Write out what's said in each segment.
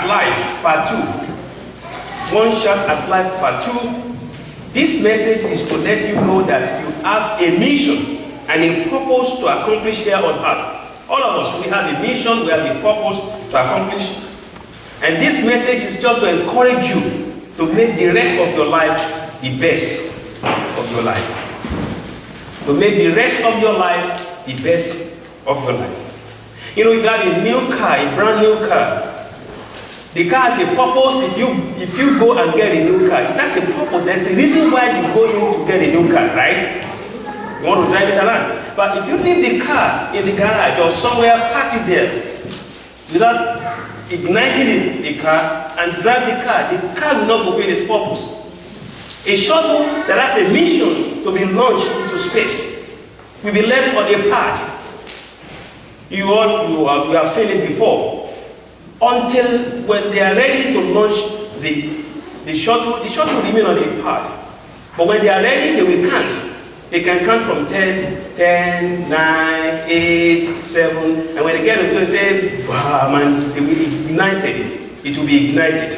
at Life, Part 2. One Shot at Life, Part 2. This message is to let you know that you have a mission and a purpose to accomplish here on earth. All of us, we have a mission, we have a purpose to accomplish. And this message is just to encourage you to make the rest of your life the best of your life. To make the rest of your life the best of your life. You know, if you have a new car, a brand new car, the car has a purpose. If you go and get a new car, it has a purpose. There's a reason why you go in to get a new car, right? You want to drive it around. But if you leave the car in the garage or somewhere, park it there, without igniting the car and drive the car will not fulfill its purpose. A shuttle that has a mission to be launched into space will be left on a pad. You have seen it before. Until when they are ready to launch the shuttle will remain on a pad. But when they are ready, they will count. They can count from 10, 9, 8, 7, and when they get to they say, bam, and they will ignite it. It will be ignited.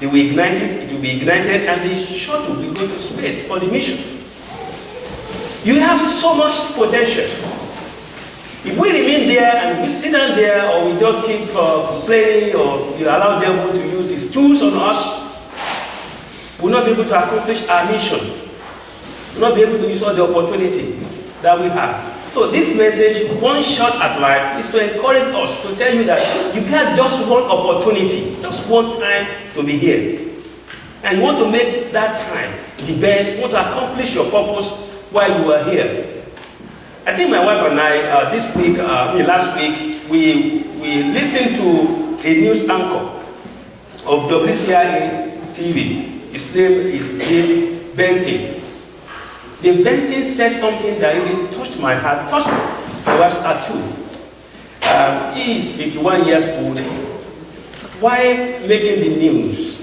They will ignite it, it will be ignited, and the shuttle will go to space for the mission. You have so much potential. If we remain there and we sit down there, or we just keep complaining, or you allow the devil to use his tools on us, we'll not be able to accomplish our mission. We'll not be able to use all the opportunity that we have. So this message, One Shot at Life, is to encourage us, to tell you that you get just one opportunity, just one time to be here. And you want to make that time the best, you want to accomplish your purpose while you are here. I think my wife and I, last week, we listened to a news anchor of WCIA TV. His name is Dave Benton. Dave Benton said something that really touched my heart, touched my wife's heart too. He is 51 years old. Why making the news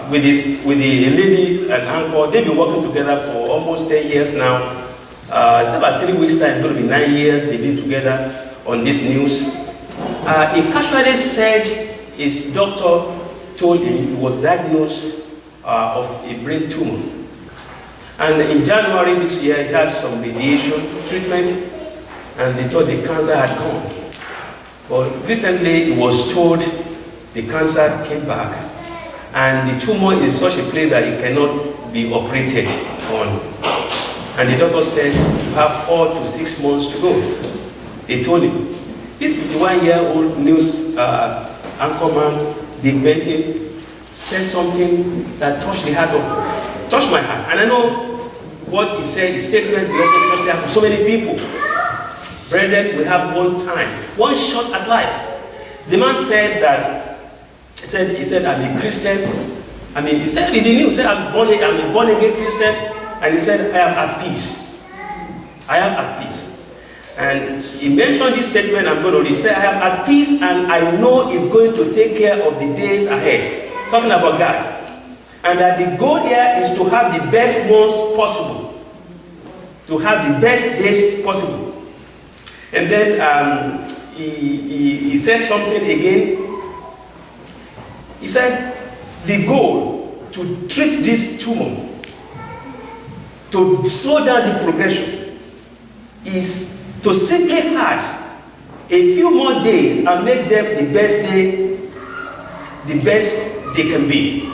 with the lady and anchor? They've been working together for almost 10 years now. It's about 3 weeks' time, it's going to be 9 years they've been together on this news. He casually said his doctor told him he was diagnosed of a brain tumor. And in January this year, he had some radiation treatment, and they thought the cancer had gone. But recently, he was told the cancer came back, and the tumor is such a place that it cannot be operated on. And the doctor said, you have 4 to 6 months to go. They told him. This 51-year-old news anchorman, Dave Benton, said something that touched my heart. And I know what he said, his statement, he also touched the heart of so many people. Brethren, we have one time, one shot at life. The man said that, he said, I'm a Christian. I mean, he said in the news, he said, I'm a born-again Christian. And he said, I am at peace. I am at peace. And he mentioned this statement I'm going to read. He said, I am at peace, and I know he's going to take care of the days ahead. Talking about God. And that the goal here is to have the best ones possible. To have the best days possible. And then he said something again. He said, the goal to treat this tumor, to slow down the progression, is to simply add a few more days and make them the best they can be.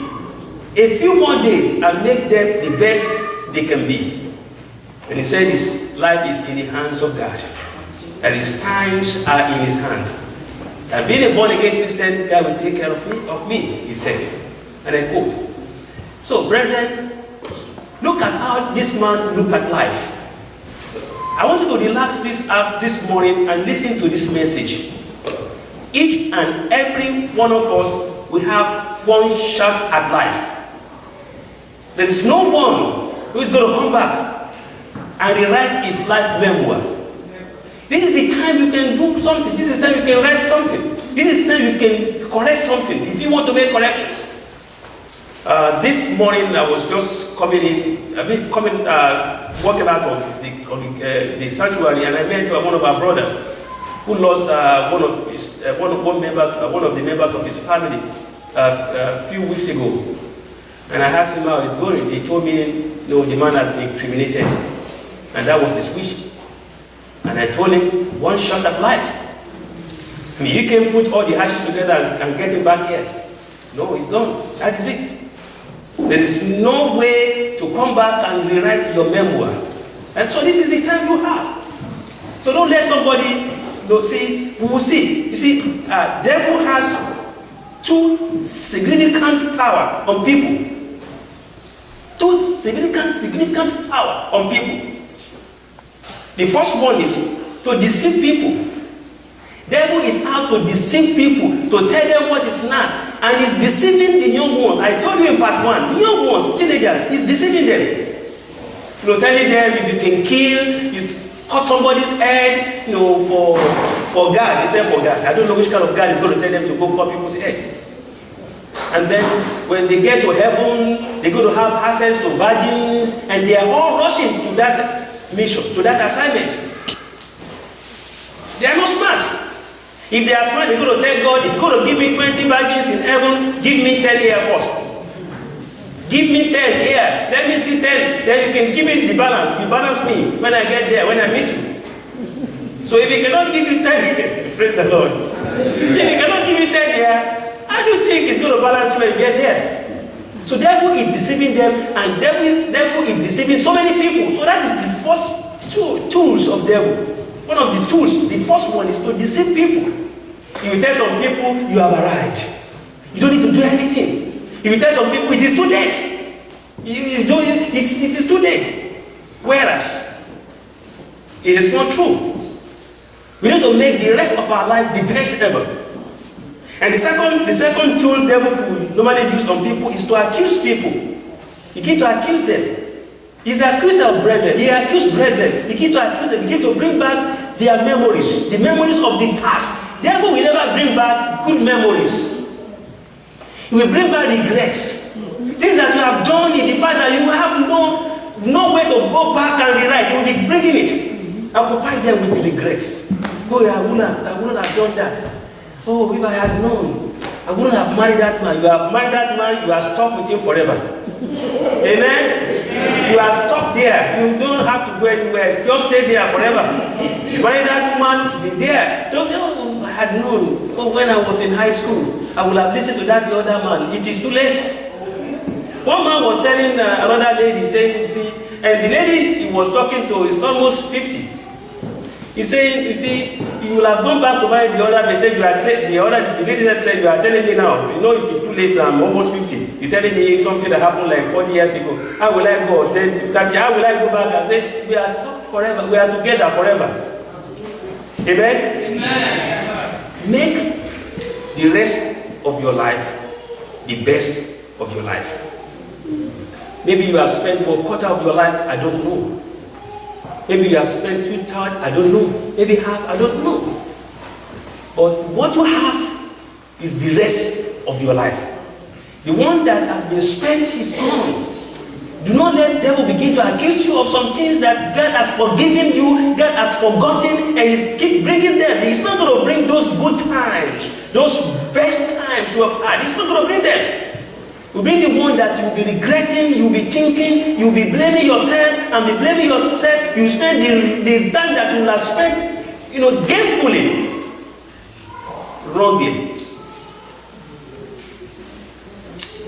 A few more days and make them the best they can be. And he said his life is in the hands of God, and his times are in his hand. And being a born-again Christian, God will take care of me, he said. And I quote. So, brethren, look at how this man looked at life. I want you to relax this morning and listen to this message. Each and every one of us, we have one shot at life. There is no one who is going to come back and rewrite his life memoir. This is the time you can do something. This is the time you can write something. This is the time you can correct something if you want to make corrections. This morning I was just walking out of the sanctuary, and I met one of our brothers who lost one of the members of his family a few weeks ago, and I asked him how it's going. He told me, no, the man has been incriminated, and that was his wish. And I told him, one shot at life. I mean, you can put all the ashes together and get him back here. No, it's done. That is it. There is no way to come back and rewrite your memoir. And so this is the time you have. So don't let somebody, see, we will see. You see, devil has two significant power on people. Two significant power on people. The first one is to deceive people. Devil is out to deceive people, to tell them what is not, and he's deceiving the young ones. I told you in part 1, the young ones, teenagers, he's deceiving them. Telling them if you can kill, you cut somebody's head, for God. They say for God. I don't know which kind of God is going to tell them to go cut people's head. And then when they get to heaven, they're going to have access to virgins, and they are all rushing to that mission, to that assignment. They are not smart. If they are smart, they're going to tell God, if you're going to give me 20 virgins in heaven, give me 10 here first. Give me 10 here. Let me see 10. Then you can give me the balance. You balance me when I get there, when I meet you. So if he cannot give you 10, praise the Lord. If he cannot give you 10 here, how do you think he's going to balance you when you get there? So devil is deceiving them, and devil is deceiving so many people. So that is the first two tools of devil. One of the tools, the first one is to deceive people. If you tell some people you have arrived, you don't need to do anything. If you tell some people it is too late, it is too late. Whereas it is not true. We need to make the rest of our life the best ever. And the second tool devil could normally use on people is to accuse people. He keeps to accuse them. He's the accuser of brethren. He accused brethren. He keeps to accuse them. He keeps to bring back their memories, the memories of the past. Devil will never bring back good memories. He will bring back regrets. Things that you have done in the past that you have no way to go back and rewrite. You will be bringing it. Occupy them with regrets. Oh, I wouldn't have done that. Oh, if I had known, I wouldn't have married that man. You have married that man, you are stuck with him forever. Amen? You are stuck there. You don't have to go anywhere. Just stay there forever. You married that woman, be there. Don't know, I had known. Oh, when I was in high school, I would have listened to that the other man. It is too late. One man was telling another lady, saying, and the lady he was talking to is almost 50. He said, you will have gone back to marry the other. They said the lady that said, you are telling me now, it is too late, I'm almost 50. You're telling me something that happened like 40 years ago. How will I go 10 to 30? How will I go back and say, we are stuck forever, we are together forever. Amen? Amen. Make the rest of your life the best of your life. Maybe you have spent 1/4 of your life, I don't know. Maybe you have spent 2/3, I don't know. Maybe half, I don't know. But what you have is the rest of your life. The one that has been spent is gone. Do not let the devil begin to accuse you of some things that God has forgiven you, God has forgotten, and He's keep bringing them. He's not going to bring those good times, those best times you have had. He's not going to bring them. You'll bring the one that you'll be regretting, you'll be thinking, you'll be blaming yourself, and be blaming yourself. You spend the time that you will have spent, gainfully, wrongly.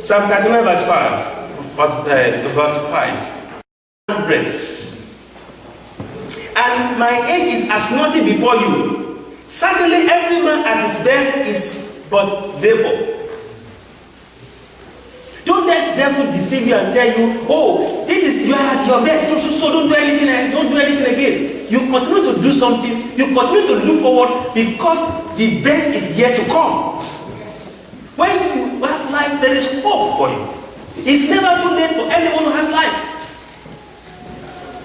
Psalm 39 verse 5. Verse 5. Breaths. And my age is as nothing before you. Certainly every man at his best is but vapor. Don't let the devil deceive you and tell you, oh, this is you are at your best, so don't do anything again. You continue to do something, you continue to look forward because the best is yet to come. When you have life, there is hope for you. It's never too late for anyone who has life.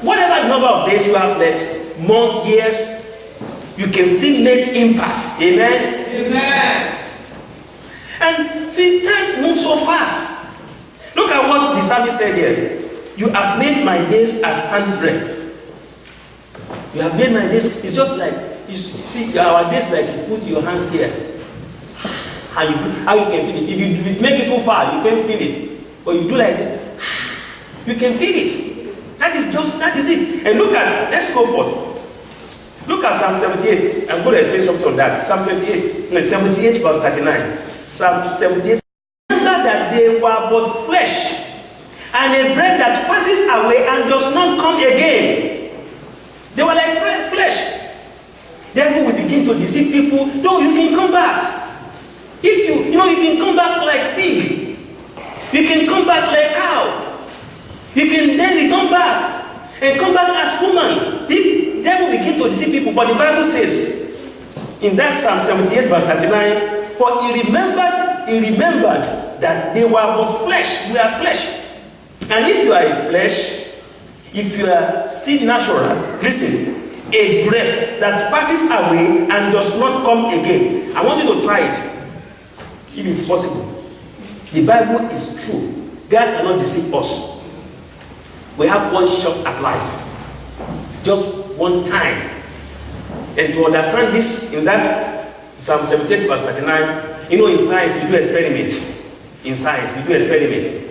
Whatever number of days you have left, months, years, you can still make impact. Amen? Amen. And see, time moves so fast. Look at what the psalmist said here. You have made my days as handbreadth. You have made my days. It's just like, you see, our days like you put your hands here. how you can feel it. If you make it too far, you can't feel it. But you do like this, you can feel it. That is it. And let's go forth. Look at Psalm 78. I'm going to explain something on that. Psalm 78 verse 39. Psalm 78. Remember that they were but flesh, and a breath that passes away and does not come again. They were like flesh. Therefore, we begin to deceive people. No, you can come back. If you can come back like pig. You can come back like cow. You can then return back and come back as woman. The devil begin to deceive people. But the Bible says in that Psalm 78 verse 39, for he remembered that they were but flesh. We are flesh. And if you are a flesh, if you are still natural, listen, a breath that passes away and does not come again. I want you to try it, if it's possible. The Bible is true. God cannot deceive us. We have one shot at life, just one time. And to understand this, in that Psalm 78 verse 39, in science we do experiment. In science we do experiment.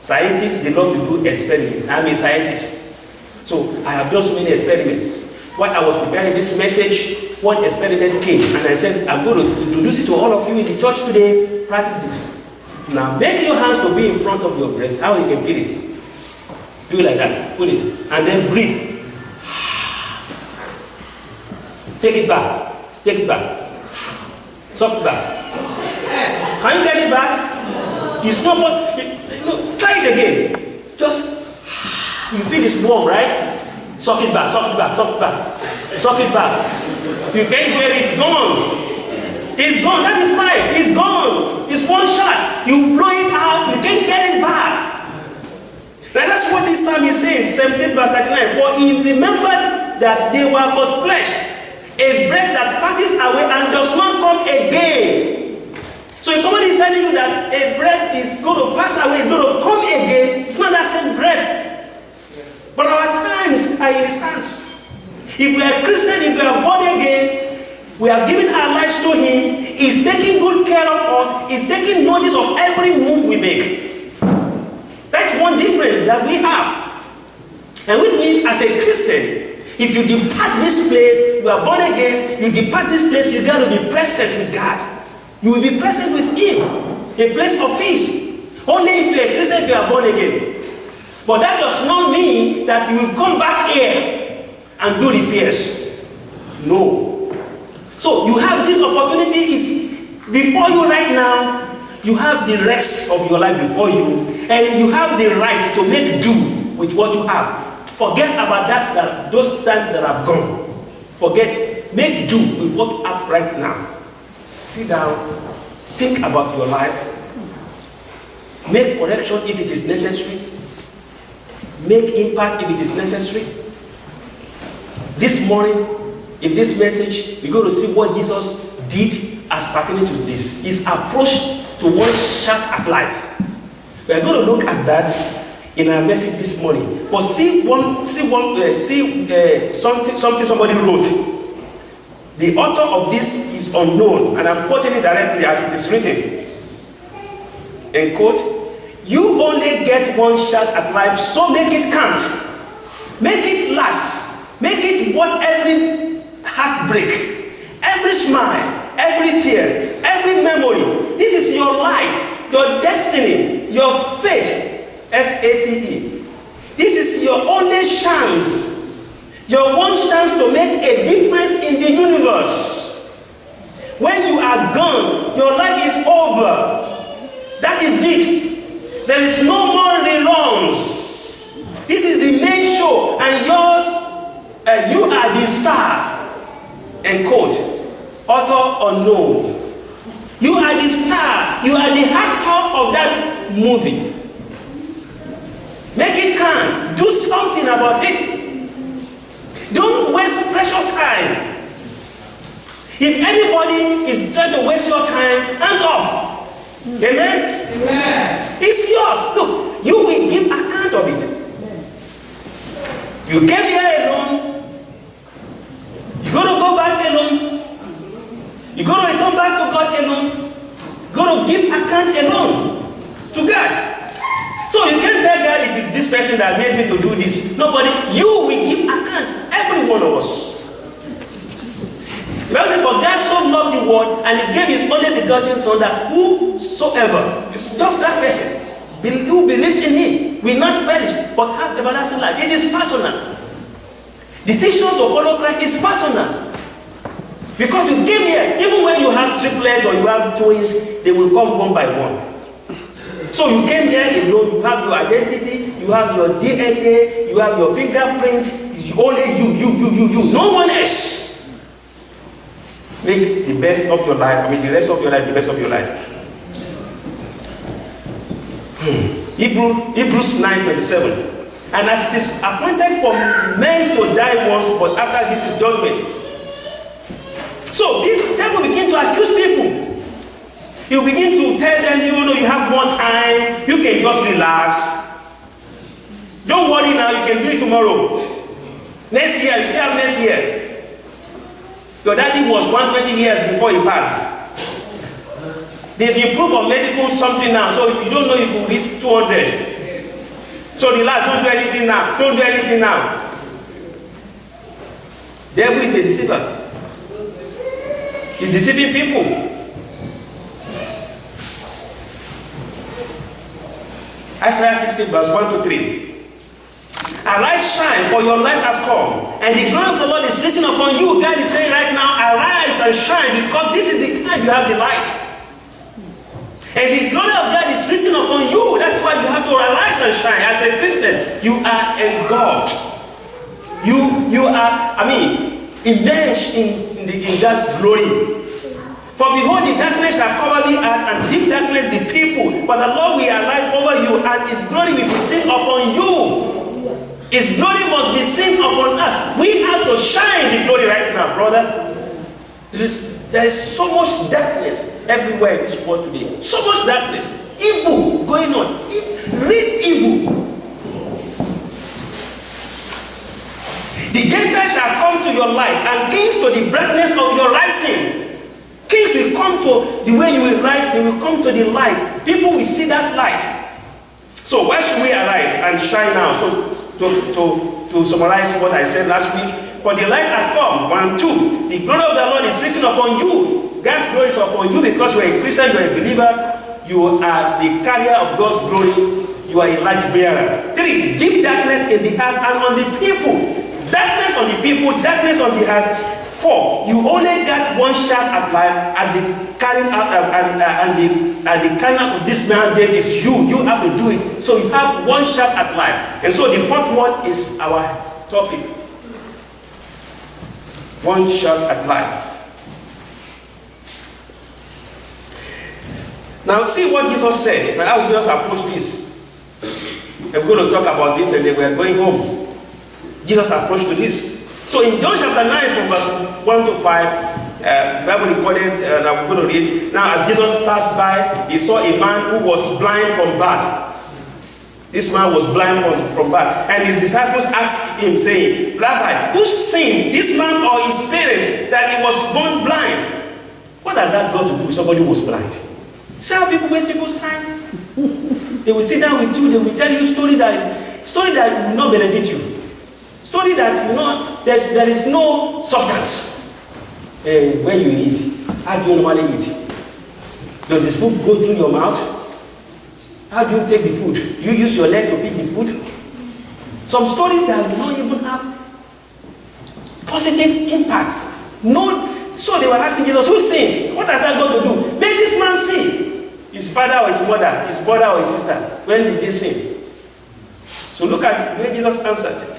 Scientists, they love to do experiments. I'm a scientist, so I have done so many experiments. When I was preparing this message, one experiment came, and I said, I'm going to introduce it to all of you in the church today. Practice this. Now, make your hands to be in front of your breath. How you can feel it? Do it like that. Put it, and then breathe. Take it back. Take it back. Suck it back. Can you get it back? It's not what. Try it again. Just you feel it's warm, right? Suck it back, suck it back, suck it back, suck it back. You can't get it, it's gone. It's gone, that is life, it's gone. It's one shot. You blow it out, you can't get it back. Now that's what this psalm is saying, 17 verse 39. For he remembered that they were but flesh, a breath that passes away and does not come again. So if somebody is telling you that a breath is going to pass away, it's going to come again, it's not that same breath. But our times are in his hands. If we are Christian, if we are born again, we have given our lives to him, he's taking good care of us, he's taking notice of every move we make. That's one difference that we have. And which means as a Christian, if you depart this place, you are born again, you depart this place, you got to be present with God. You will be present with him, a place of peace. Only if you are a Christian, if you are born again. But that does not mean that you will come back here and do repairs. No. So you have this opportunity is before you right now. You have the rest of your life before you, and you have the right to make do with what you have. Forget about those times that have gone. Forget, make do with what you have right now. Sit down, think about your life, make correction if it is necessary, make impact if it is necessary. This morning, in this message, we're going to see what Jesus did as pertaining to this. His approach to one shot at life. We are going to look at that in our message this morning. But see something somebody wrote. The author of this is unknown, and I'm quoting it directly as it is written. And quote, you only get one shot at life, so make it count. Make it last. Make it worth every heartbreak, every smile, every tear, every memory. This is your life, your destiny, your fate, F-A-T-E. This is your only chance. Your one chance to make a difference in the universe. When you are gone, your life is over. That is it. There is no more reruns. This is the main show, and you are the star. End quote. Author unknown. You are the star. You are the actor of that movie. Make it count. Do something about it. Don't waste precious time. If anybody is trying to waste your time, hang up. Amen? Amen. It's yours. Look, you will give account of it. You came here alone. You're going to go back alone. You're going to return back to God alone. God person that made me to do this. Nobody. You will give account. Every one of us. The Bible says, for God so loved the world, and He gave His only begotten Son, that whosoever, it's just that person, who believes in Him, will not perish, but have everlasting life. It is personal. Decision to follow Christ is personal. Because you came here, even when you have triplets or you have twins, they will come one by one. So you came here alone, you have your identity, you have your DNA, you have your fingerprint, it's only you, no one else. Make the best of your life, the rest of your life, the best of your life. Hebrews 9:27. And as it is appointed for men to die once, but after this is judgment. So the devil begin to accuse people. You begin to tell them, you have more time, you can just relax. Don't worry now, you can do it tomorrow. Next year, you see how next year. Your daddy was 120 years before he passed. They've improved on medical something now, so if you don't know, you could reach 200. So the last, don't do anything now. Don't do anything now. The devil is a deceiver. He's deceiving people. Isaiah 60 verse 1-3. Arise, shine, for your light has come, and the glory of the Lord is risen upon you. God is saying right now, arise and shine, because this is the time you have the light. And the glory of God is risen upon you. That's why you have to arise and shine. As a Christian, you are engulfed. You are, immersed in God's glory. For behold, the darkness shall cover the earth, and deep darkness the people. But the Lord will arise over you, and His glory will be seen upon you. His glory must be seen upon us. We have to shine the glory right now, brother. There is so much darkness everywhere in this world today. So much darkness. Evil going on. Real evil. The Gentiles shall come to your light, and kings to the brightness of your rising. Kings will come to the way you will rise, they will come to the light. People will see that light. So why should we arise and shine now? So to summarize what I said last week, for the light has come. 1, 2. The glory of the Lord is risen upon you. God's glory is upon you because you are a Christian, you are a believer. You are the carrier of God's glory. You are a light bearer. 3. Deep darkness in the earth and on the people. Darkness on the people, darkness on the earth. 4. You only got one shot at life, and the carrying out and the carrying out of this mandate is you. You have to do it. So you have one shot at life. And so the 4th one is our topic. One shot at life. Now see what Jesus said. But I will just approach this. I'm going to talk about this, and then we are going home. Jesus approached to this. So in John chapter 9 from verse 1-5, Bible recorded, and I'm going to read. Now as Jesus passed by, he saw a man who was blind from birth. This man was blind from birth. And his disciples asked him, saying, Rabbi, who sinned, this man or his parents, that he was born blind? What has that got to do with somebody who was blind? See how people waste people's time? They will sit down with you, they will tell you story that will not benefit you. Story that there is no substance when you eat. How do you normally eat? Does the food go through your mouth? How do you take the food? Do you use your leg to pick the food? Some stories that will not even have positive impact. No. So they were asking Jesus, who sinned? What has that got to do? Make this man sin. His father or his mother, his brother or his sister. When did they sin? So look at where Jesus answered.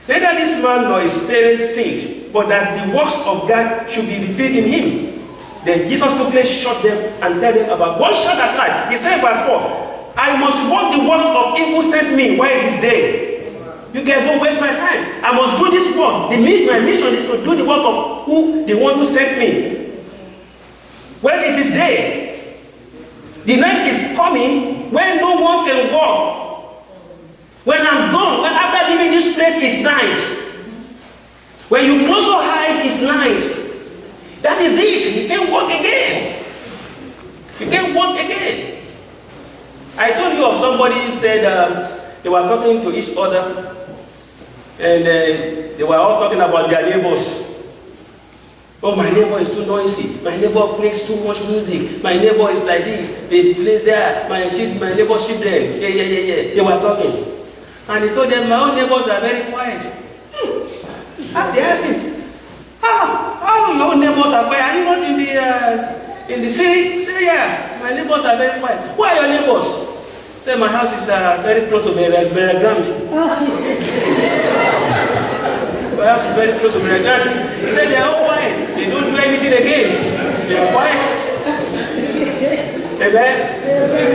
Neither this man nor his parents sinned, but that the works of God should be revealed in him. Then Jesus quickly shut them and tell them about one shot at life. He said, verse 4, I must work the works of him who sent me while it is day. You guys don't waste my time. I must do this work. My mission is to do the work of the one who sent me. When it is day, the night is coming when no one can walk. When I'm gone, when after leaving this place, it's night. When you close your eyes, it's night. That is it. You can't walk again. You can't walk again. I told you of somebody who said They were talking to each other, and they were all talking about their neighbors. Oh, my neighbor is too noisy. My neighbor plays too much music. My neighbor is like this. They play there. My neighbor's children. Yeah. They were talking. And he told them, my own neighbors are very quiet. And they asked him, how your neighbors are quiet? Are you not in the city? He said, yeah, my neighbors are very quiet. Who are your neighbors? He said, my house is very close to Berea Grande. My house is very close to Berea Grande. He said, they are all quiet. They don't do anything again. They are quiet. Amen?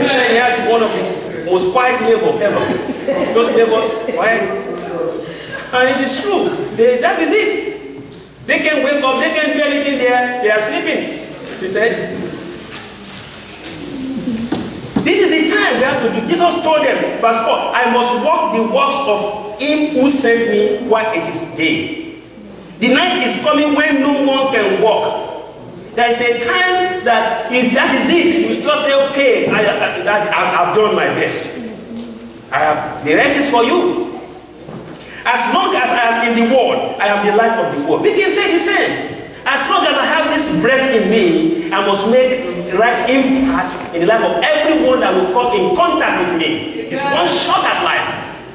And he has one of the most quiet neighbors ever. Those neighbors, quiet. And it is true. That is it. They can wake up, they can do anything there. They are sleeping. He said, this is the time we have to do. Jesus told them, verse 4, I must walk the works of him who sent me while it is day. The night is coming when no one can walk. There is a time that if that is it, you just say, okay, I've done my best. The rest is for you. As long as I am in the world, I am the light of the world. We can say the same. As long as I have this breath in me, I must make the right impact in the life of everyone that will come in contact with me. It's one shot at life.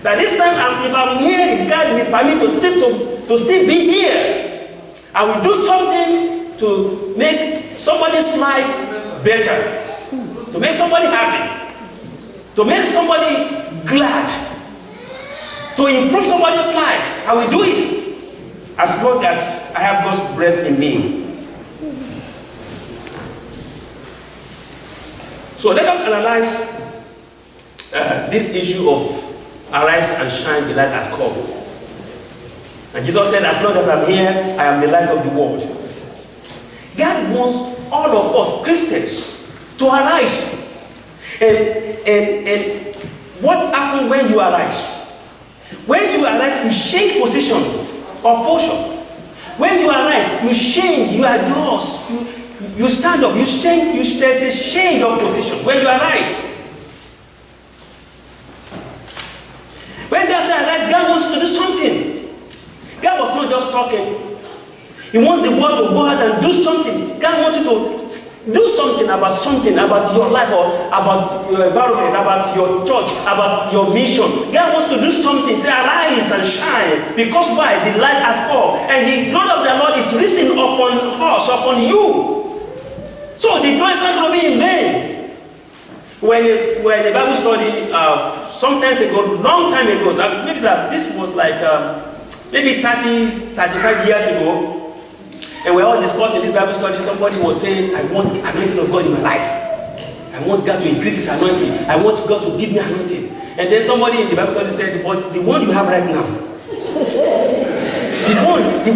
That this time, if I'm here, if God will permit to still be here, I will do something to make somebody's life better, to make somebody happy, to make somebody glad, to improve somebody's life. I will do it as long as I have God's breath in me. So let us analyze this issue of arise and shine, the light has come. And Jesus said, as long as I'm here, I am the light of the world. God wants all of us Christians to arise. And what happens when you arise? When you arise, you change position or posture. When you arise, you change, you adjust, you stand up, you change, there's a change of position when you arise. When God says arise, God wants you to do something. God was not just talking. He wants the world to go out and do something. God wants you to do something about your life, or about your environment, about your church, about your mission. God wants to do something. Say, arise and shine. Because why? The light has come. And the glory of the Lord is risen upon us, upon you. So the glory is not going to be in vain. When the Bible study, sometimes ago, long time ago, maybe this was like maybe 30, 35 years ago, and we're all discussing this Bible study, somebody was saying, I want anointing of God in my life. I want God to increase his anointing. I want God to give me anointing. And then somebody in the Bible study said, but the one you have right now, the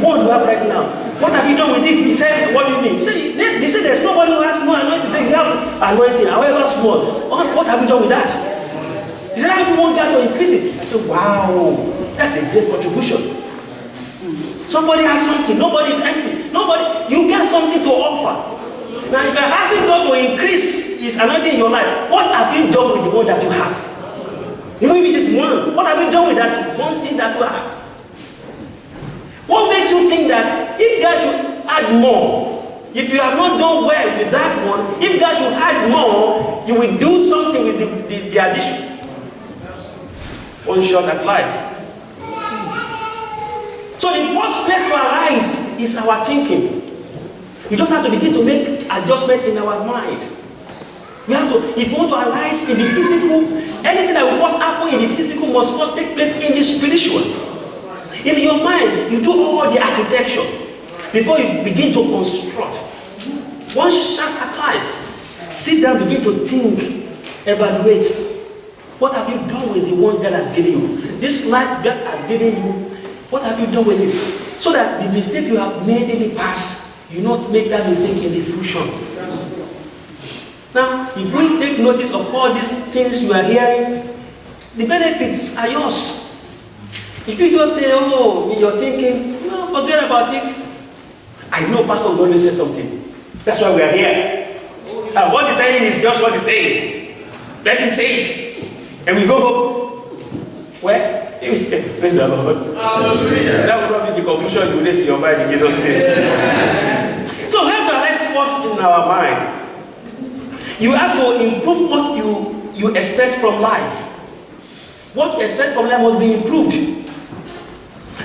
one you have right now, what have you done with it? He said, what do you mean? They said there's nobody who has no anointing. He said, you have anointing, however small. What have you done with that? He said, how do you want God to increase it? I said, wow, that's a great contribution. Somebody has something, nobody is empty. You get something to offer. Now, if you're asking God to increase his anointing in your life, what have you done with the one that you have? Even if it is one, what have you done with that one thing that you have? What makes you think that if God should add more, if you have not done well with that one, if God should add more, you will do something with the addition? One shot at life. So the first place to arise is our thinking. You just have to begin to make adjustment in our mind. We have to, if you want to arise in the physical, anything that will first happen in the physical must first take place in the spiritual. In your mind, you do all the architecture before you begin to construct. One shot at life. Sit down, begin to think, evaluate. What have you done with the one God has given you? This life God has given you, what have you done with it? So that the mistake you have made in the past, you not make that mistake in the future. Now, if we take notice of all these things you are hearing, the benefits are yours. If you just say, oh, you're thinking, no, forget about it. I know Pastor will always say something. That's why we are here. And what he's saying is just what he's saying. Let him say it. And we go home. Well, praise the Lord. Hallelujah. That would not be the conclusion you will see in your mind in Jesus' name. So we have to arise first in our mind. You have to improve what you expect from life. What you expect from life must be improved.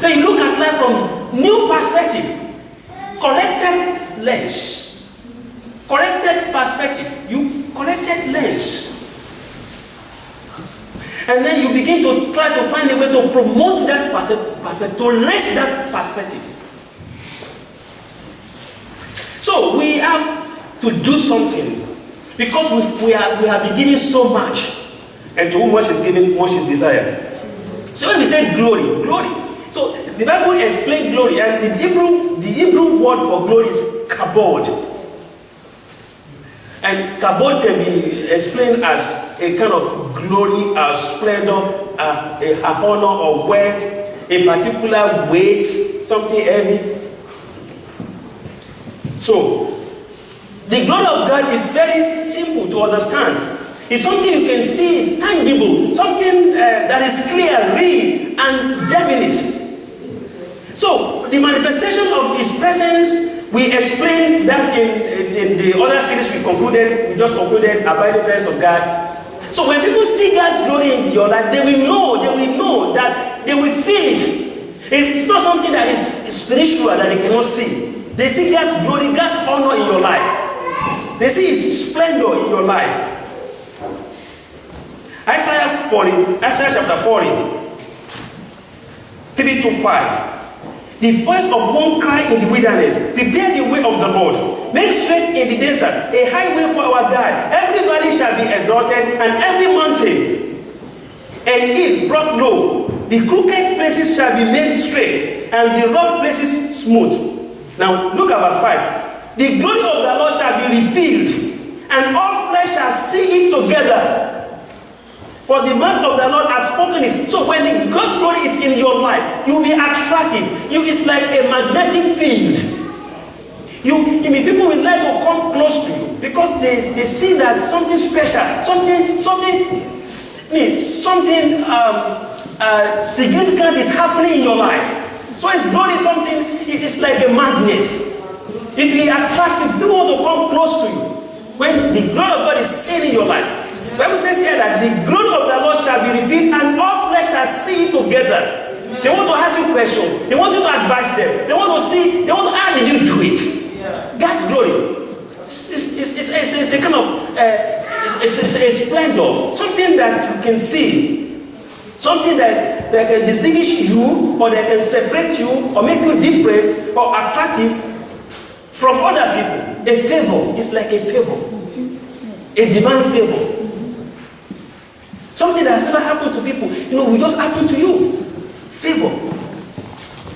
So you look at life from new perspective, corrected lens. Corrected perspective. You corrected lens. And then you begin to try to find a way to promote that perspective, to raise that perspective. So we have to do something because we are beginning so much, and to whom much is given, much is desired. So when we say glory, so the Bible explains glory, and the Hebrew word for glory is kabod. And kabod can be explained as a kind of glory, a splendor, a honor or wealth, a particular weight, something heavy. So, the glory of God is very simple to understand. It's something you can see, it's tangible, something that is clear, real, and definite. So, the manifestation of His presence, we explained that in the other series we just concluded, Abiding Presence of God. So when people see God's glory in your life, they will know that they will feel it. It's not something that is spiritual that they cannot see. They see God's glory, God's honor in your life. They see His splendor in your life. Isaiah chapter 40, 3-5. The voice of one cry in the wilderness, prepare the way of the Lord. Make straight in the desert a highway for our God. Every valley shall be exalted, and every mountain and hill brought low. The crooked places shall be made straight, and the rough places smooth. Now look at verse 5. The glory of the Lord shall be revealed, and all flesh shall see it together. For the mouth of the Lord has spoken it. So when God's glory is in your life, you'll be attractive. It's like a magnetic field. People will like to come close to you because they see that something special, something significant is happening in your life. So His glory is something. It is like a magnet. It will attract people. People want to come close to you when the glory of God is seen in your life. The Bible says here that the glory of the Lord shall be revealed, and all flesh shall see it together. They want to ask you questions. They want you to advise them. They want to see. They want to, how did you do it? Yeah. God's glory. It's a kind of it's a splendor, something that you can see, something that can distinguish you, or that can separate you, or make you different or attractive from other people. A favor. It's like a favor, a divine favor. Something that has never happened to people, will just happen to you. Favor.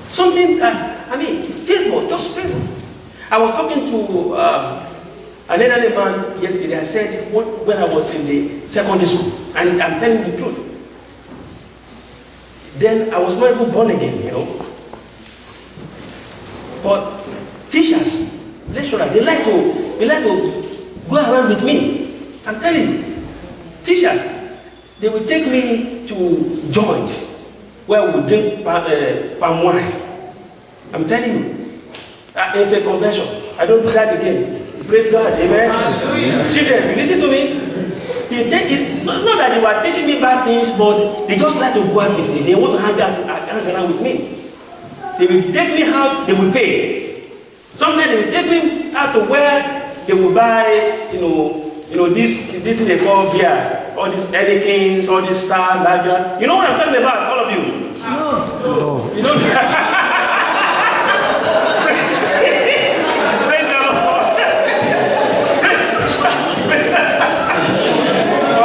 Something, favor, just favor. I was talking to an elderly man yesterday. I said, when I was in the secondary school, and I'm telling the truth. Then I was not even born again, But teachers, lecturers, they like to go around with me. I'm telling you, teachers, they will take me to joint where we drink palm wine. I'm telling you, it's a convention. I don't do that again. Praise God, amen. Hallelujah. Children, you listen to me. It's not that they were teaching me bad things, but they just like to go out with me. They want to hang around with me. They will take me out. They will pay. Sometimes they will take me out to where they will buy, this thing they call beer. All these Edekins, all these Star, Lager. You know what I'm talking about, all of you? No. You know? Praise the Lord.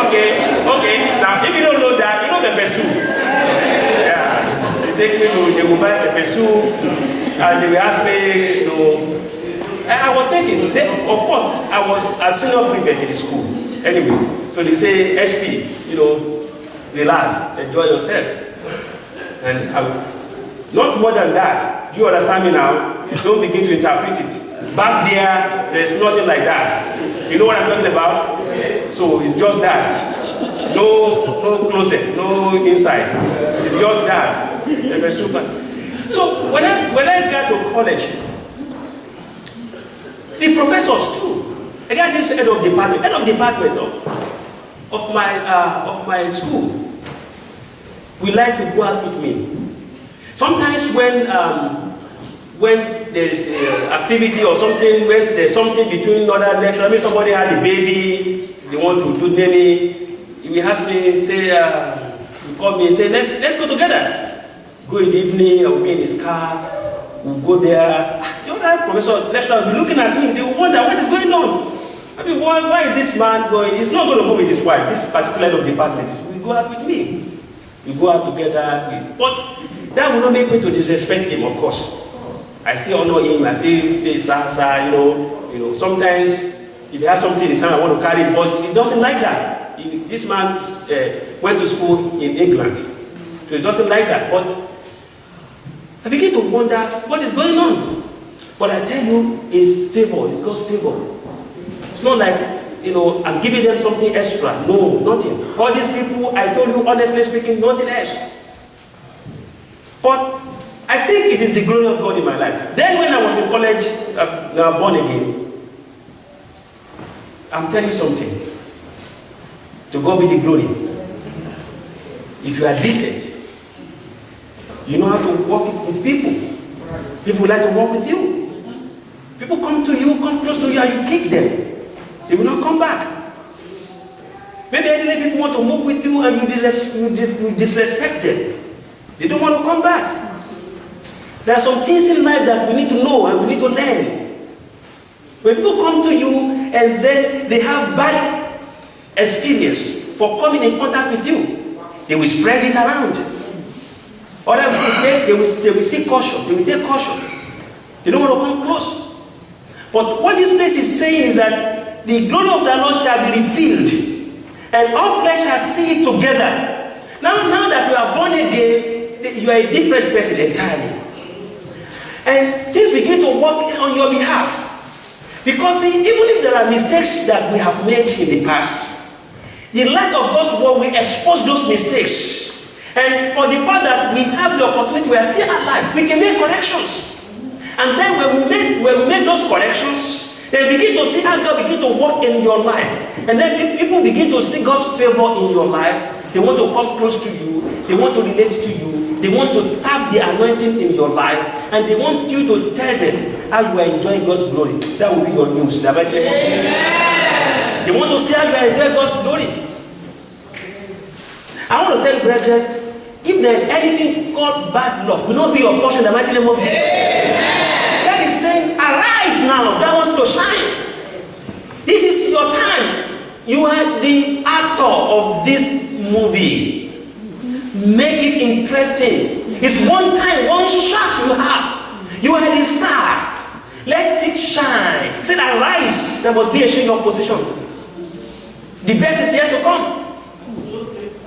Okay. Now, if you don't know that, you know the Pesu. Yeah. They will buy the Pesu, and they will ask me, I was thinking, of course, I was a senior prefect in the school. Anyway, so they say, SP, relax, enjoy yourself. And not more than that. Do you understand me now? Don't begin to interpret it. Back there's nothing like that. You know what I'm talking about? So it's just that. No closet, no inside. It's just that. So when I got to college, the professors too. I got this head of department of my school. We like to go out with me. Sometimes when there's activity or something, when there's something between other lecturers, I mean somebody had a baby, they want to do nanny, he will ask me, say, he call me and say, let's go together. Go in the evening, I will be in his car, we'll go there. The other professor, lecturer will be looking at me, they will wonder what is going on. I mean, why is this man going? He's not going to go with his wife, this particular head of department. He will go out with me. We go out together. But that will not make me to disrespect him, of course. I still honor him, I still say, sir, you know, sometimes if he has something in his hand, I want to carry it, but he doesn't like that. This man went to school in England, so he doesn't like that. But I begin to wonder what is going on. But I tell you, it's favor, it's God's favor. It's not like, I'm giving them something extra. No, nothing. All these people, I told you, honestly speaking, nothing else. But I think it is the glory of God in my life. Then when I was in college, now born again, I'm telling you something. To God be the glory. If you are decent, you know how to walk with people. People like to walk with you. People come to you, come close to you, and you kick them. They will not come back. Maybe any people want to move with you and you disrespect them. They don't want to come back. There are some things in life that we need to know and we need to learn. When people come to you and then they have bad experience for coming in contact with you, they will spread it around. Other people, they will seek caution. They will take caution. They don't want to come close. But what this place is saying is that the glory of the Lord shall be revealed, and all flesh shall see it together. Now that you are born again, you are a different person entirely. And things begin to work on your behalf. Because see, even if there are mistakes that we have made in the past, the light of God's word will expose those mistakes. And for the fact that we have the opportunity, we are still alive, we can make corrections. And then when we make those corrections, they begin to see how God begin to work in your life. And then people begin to see God's favor in your life. They want to come close to you. They want to relate to you. They want to tap the anointing in your life. And they want you to tell them how you are enjoying God's glory. That will be your news. They want to see how you are enjoying God's glory. I want to tell you, brethren, if there is anything called bad luck, will not be your portion in the mighty name of Jesus. God is saying, arise now, thou wants to shine. This is your time. You are the actor of this movie. Make it interesting. It's one time, one shot you have. You are the star. Let it shine. Say, arise. There must be a change of position. The best is yet to come.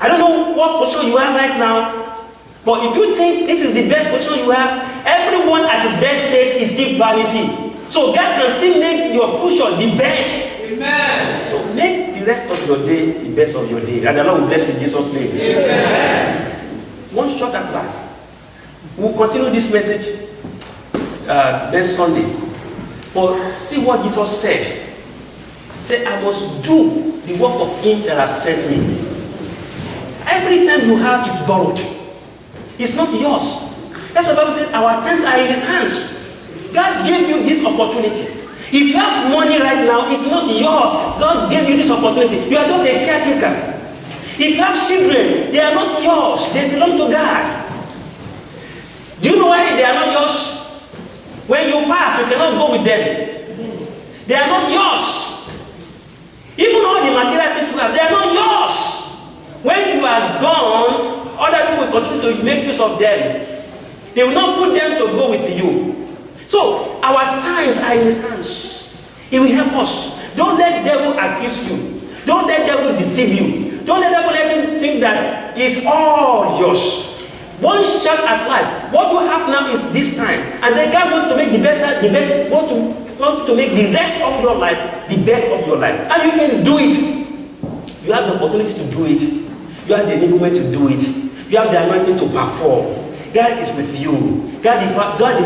I don't know what position you are right now, but if you think this is the best position you have, everyone at his best state is still vanity. So God can still make your future the best. Amen. So make the rest of your day the best of your day, and the Lord will bless you in Jesus' name. Amen. One shot at life. We'll continue this message next Sunday. But see what Jesus said. Say, I must do the work of him that has sent me. Every time you have is borrowed. It's not yours. That's what the Bible says, our times are in his hands. God gave you this opportunity. If you have money right now, it's not yours. God gave you this opportunity. You are just a caretaker. If you have children, they are not yours. They belong to God. Do you know why they are not yours? When you pass, you cannot go with them. They are not yours. Even all the material things you have, they are not yours. When you are gone, other people will continue to make use of them. They will not put them to go with you. So, our times are in his hands. He will help us. Don't let the devil accuse you. Don't let the devil deceive you. Don't let the devil let you think that it's all yours. One shot at life. What you have now is this time. And then God wants to make the best, want to make the rest of your life the best of your life. And you can do it. You have the opportunity to do it. You have the enablement to do it. You have the anointing to perform. God is with you. God the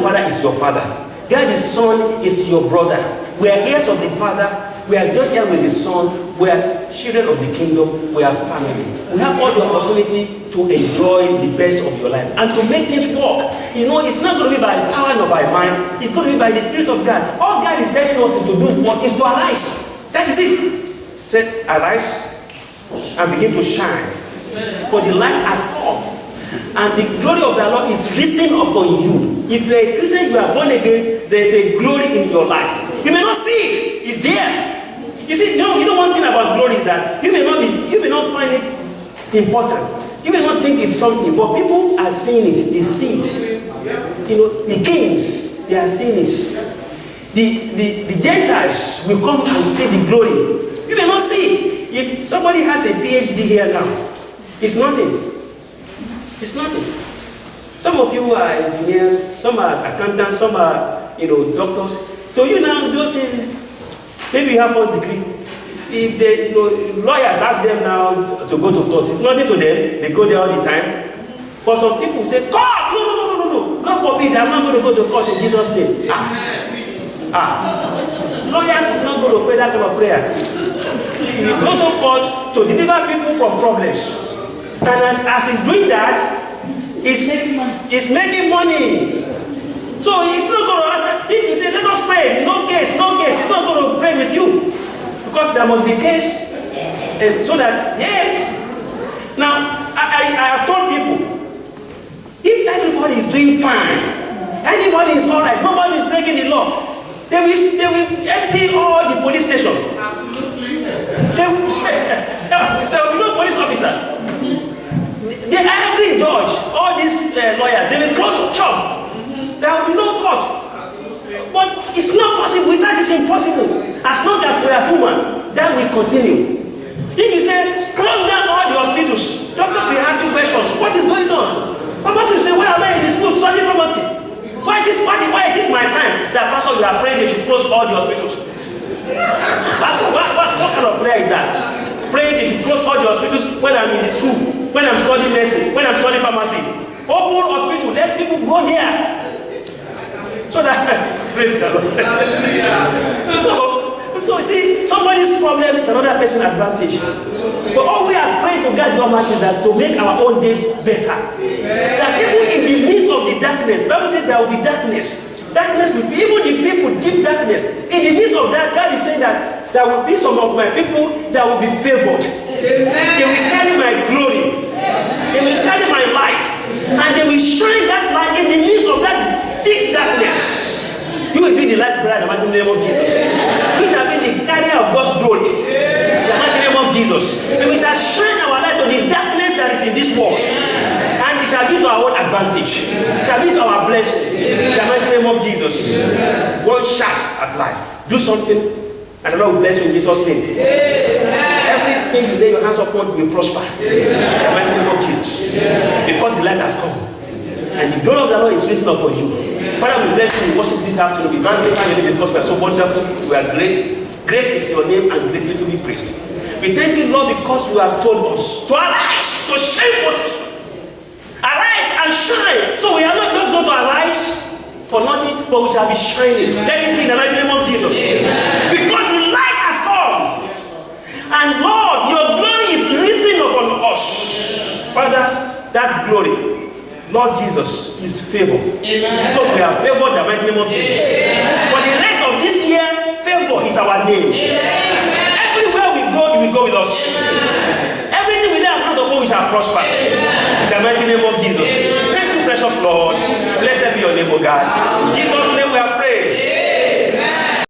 Father is your Father. God the Son is your brother. We are heirs of the Father. We are joint heirs with the Son. We are children of the kingdom. We are family. We have all the opportunity to enjoy the best of your life and to make things work. You know, it's not going to be by power nor by mind. It's going to be by the Spirit of God. All God is telling us is to do what is to arise. That is it. He said, arise and begin to shine. For the light has come. And the glory of the Lord is risen upon you. If you are a Christian, you are born again, there is a glory in your life. You may not see it. It's there. You see, you know one thing about glory is that you may not find it important. You may not think it's something, but people are seeing it. They see it. You know, the kings, they are seeing it. The Gentiles will come and see the glory. You may not see. If somebody has a PhD here now, it's nothing. It's nothing. Some of you are engineers, some are accountants, some are, doctors. So you now, those things, maybe you have first degree. If they, lawyers ask them now to go to court, it's nothing to them. They go there all the time. But some people say, God, no. God forbid, I'm not going to go to court in Jesus' name. Lawyers is not going to pray that kind of prayer. You go to court to deliver people from problems. And as he's doing that, he's making money. So he's not going to answer. If you say, let us pray, no case, he's not going to pray with you. Because there must be a case. And so that, yes. Now, I have told people, if everybody is doing fine, everybody is all right, nobody is breaking the law, they will empty all the police stations. Absolutely. There will be no police officer. Every judge, all these lawyers, they will close shop. There will be no court. But it's not possible. That is impossible. As long as we are human, that will continue. If you say, close down all the hospitals, doctors will ask you questions. What is going on? Pharmacy will say, why am I in the school studying pharmacy? Why is this my time? That pastor, you are praying they should close all the hospitals. Pastor, what kind of prayer is that? Praying they should close all the hospitals when I'm in the school, when I'm studying medicine, when I'm studying pharmacy. Open hospital, let people go there. So that, praise the Lord. So see, somebody's problem is another person's advantage. But all we are praying to God Almighty is that to make our own days better. That even in the midst of the darkness, the Bible says there will be darkness. Darkness will be, even the people, deep darkness. In the midst of that, God is saying that there will be some of my people that will be favored. They will carry my glory. They will carry my light. And they will shine that light in the midst of that thick darkness. You will be the light bearer in the mighty name of Jesus. We shall be the carrier of God's glory in the mighty name of Jesus. And we shall shine our light on the darkness that is in this world. And we shall be to our own advantage. It shall be to our blessing in the mighty name of Jesus. One shot at life. Do something and the Lord will bless you in Jesus' name. Everything you lay your hands upon will prosper in the mighty name of Jesus. Because the light has come. And the glory of the Lord is risen upon you. Father, we bless you. We worship this afternoon. We magnify your name because we are so wonderful. We are great. Great is your name and greatly to be praised. We thank you, Lord, because you have told us to arise, to shine position. Arise and shine. So we are not just going to arise for nothing, but we shall be shining. Let it be in the mighty name of Jesus. Because the light has come. And Lord, your glory is risen upon us. Father, that glory, Lord Jesus, is favor. Amen. So we are favored in the mighty name of Jesus. Amen. For the rest of this year, favor is our name. Amen. Everywhere we go, you will go with us. Amen. Everything we lay our hands upon, we shall prosper. Amen. In the mighty name of Jesus. Amen. Thank you, precious Lord. Blessed be your name, O God. In Jesus' name.